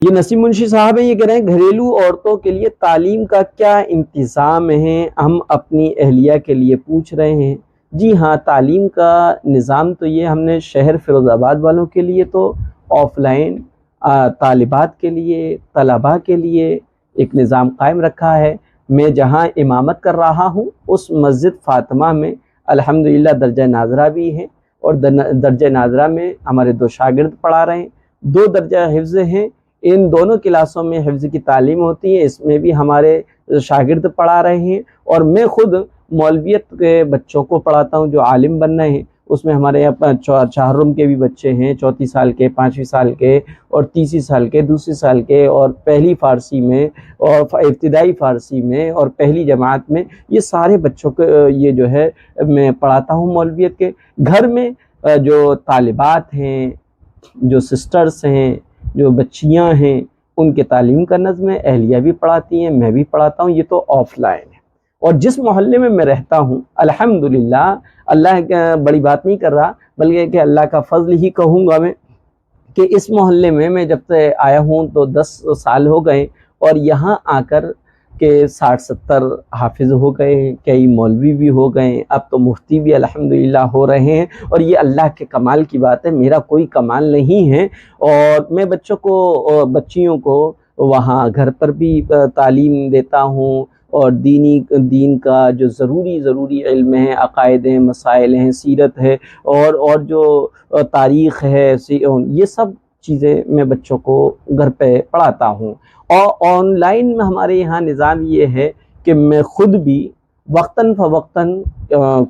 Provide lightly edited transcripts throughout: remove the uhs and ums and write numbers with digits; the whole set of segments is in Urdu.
یہ نسیم منشی صاحب ہیں، یہ کہہ رہے ہیں گھریلو عورتوں کے لیے تعلیم کا کیا انتظام ہے، ہم اپنی اہلیہ کے لیے پوچھ رہے ہیں۔ جی ہاں، تعلیم کا نظام تو یہ ہم نے شہر فیروز آباد والوں کے لیے تو آف لائن طالبات کے لیے، طلباء کے لیے ایک نظام قائم رکھا ہے۔ میں جہاں امامت کر رہا ہوں اس مسجد فاطمہ میں الحمدللہ درجہ ناظرہ بھی ہیں، اور درجہ ناظرہ میں ہمارے 2 شاگرد پڑھا رہے ہیں، 2 درجہ حفظ ہیں۔ ان دونوں کلاسوں میں حفظ کی تعلیم ہوتی ہے، اس میں بھی ہمارے شاگرد پڑھا رہے ہیں، اور میں خود مولویت کے بچوں کو پڑھاتا ہوں جو عالم بن رہے ہیں۔ اس میں ہمارے یہاں چہارم کے بھی بچے ہیں، 34 سال کے، 5ویں سال کے، اور 30 سال کے، 2 سال کے، اور پہلی فارسی میں، اور ابتدائی فارسی میں، اور پہلی جماعت میں، یہ سارے بچوں کو یہ جو ہے میں پڑھاتا ہوں مولویت کے۔ گھر میں جو طالبات ہیں، جو سسٹرز ہیں، جو بچیاں ہیں، ان کے تعلیم کا نظم ہے، اہلیہ بھی پڑھاتی ہیں، میں بھی پڑھاتا ہوں، یہ تو آف لائن ہے۔ اور جس محلے میں میں رہتا ہوں الحمدللہ، اللہ بڑی بات نہیں کر رہا بلکہ کہ اللہ کا فضل ہی کہوں گا میں، کہ اس محلے میں جب سے آیا ہوں تو 10 سال ہو گئے، اور یہاں آ کر کہ 60-70 حافظ ہو گئے ہیں، کئی مولوی بھی ہو گئے ہیں، اب تو مفتی بھی الحمدللہ ہو رہے ہیں، اور یہ اللہ کے کمال کی بات ہے، میرا کوئی کمال نہیں ہے۔ اور میں بچیوں کو وہاں گھر پر بھی تعلیم دیتا ہوں، اور دین کا جو ضروری علم ہے، عقائد ہیں، مسائل ہیں، سیرت ہے، اور جو تاریخ ہے، یہ سب چیزیں میں بچوں کو گھر پہ پڑھاتا ہوں۔ اور آن لائن میں ہمارے یہاں نظام یہ ہے کہ میں خود بھی وقتاً فوقتاً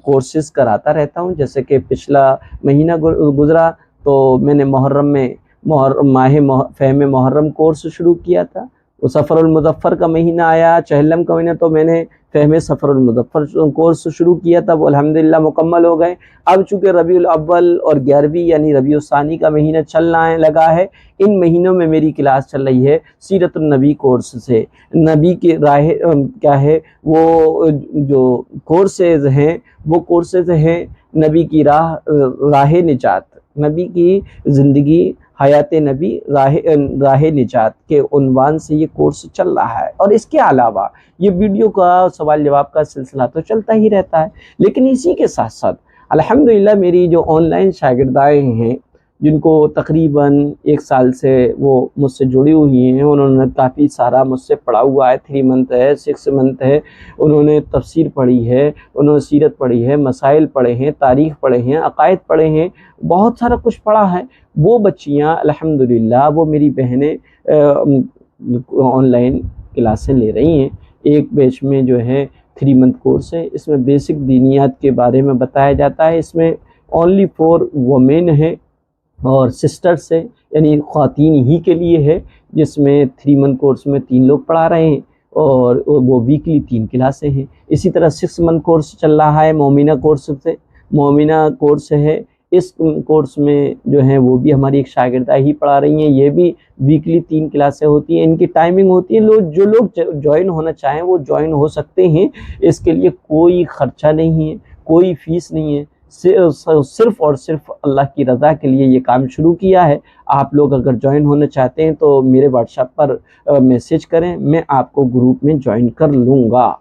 کورسز کراتا رہتا ہوں۔ جیسے کہ پچھلا مہینہ گزرا تو میں نے محرم میں ماہ فہم محرم کورس شروع کیا تھا۔ وہ سفر المظفر کا مہینہ آیا، چہلم کا مہینہ، تو میں نے فہم سفر المظفر کورس شروع کیا تھا، وہ الحمدللہ مکمل ہو گئے۔ اب چونکہ ربیع الاول اور 11ویں یعنی ربیع الثانی کا مہینہ چلنا لگا ہے، ان مہینوں میں میری کلاس چل رہی ہے سیرت النبی کورس سے۔ نبی کی راہ کیا ہے، وہ جو کورسز ہیں وہ کورسز ہیں نبی کی راہ نجات، نبی کی زندگی، حیات نبی، راہ نجات کے عنوان سے یہ کورس چل رہا ہے۔ اور اس کے علاوہ یہ ویڈیو کا سوال جواب کا سلسلہ تو چلتا ہی رہتا ہے، لیکن اسی کے ساتھ ساتھ الحمدللہ میری جو آن لائن شاگردائیں ہیں، جن کو تقریباً 1 سال سے وہ مجھ سے جڑی ہوئی ہیں، انہوں نے کافی سارا مجھ سے پڑھا ہوا ہے، 3 منتھ ہے، 6 منتھ ہے، انہوں نے تفسیر پڑھی ہے، انہوں نے سیرت پڑھی ہے، مسائل پڑھے ہیں، تاریخ پڑھے ہیں، عقائد پڑھے ہیں، بہت سارا کچھ پڑھا ہے۔ وہ بچیاں الحمدللہ، وہ میری بہنیں آن لائن کلاسیں لے رہی ہیں۔ ایک بیچ میں جو ہے 3 منتھ کورس ہے، اس میں بیسک دینیات کے بارے میں بتایا جاتا ہے، اس میں اونلی فور وومین ہے اور سسٹرس ہے، یعنی خواتین ہی کے لیے ہے، جس میں 3 منتھ کورس میں 3 لوگ پڑھا رہے ہیں، اور وہ ویکلی 3 کلاسیں ہیں۔ اسی طرح 6 منتھ کورس چل رہا ہے مومنہ کورس سے، مومنہ کورس ہے، اس کورس میں جو ہیں وہ بھی ہماری ایک شاگردہ ہی پڑھا رہی ہیں، یہ بھی ویکلی 3 کلاسیں ہوتی ہیں، ان کی ٹائمنگ ہوتی ہے، جو لوگ جوائن ہونا چاہیں وہ جوائن ہو سکتے ہیں، اس کے لیے کوئی خرچہ نہیں ہے، کوئی فیس نہیں ہے، صرف اور صرف اللہ کی رضا کے لیے یہ کام شروع کیا ہے۔ آپ لوگ اگر جوائن ہونا چاہتے ہیں تو میرے واٹس ایپ پر میسج کریں، میں آپ کو گروپ میں جوائن کر لوں گا۔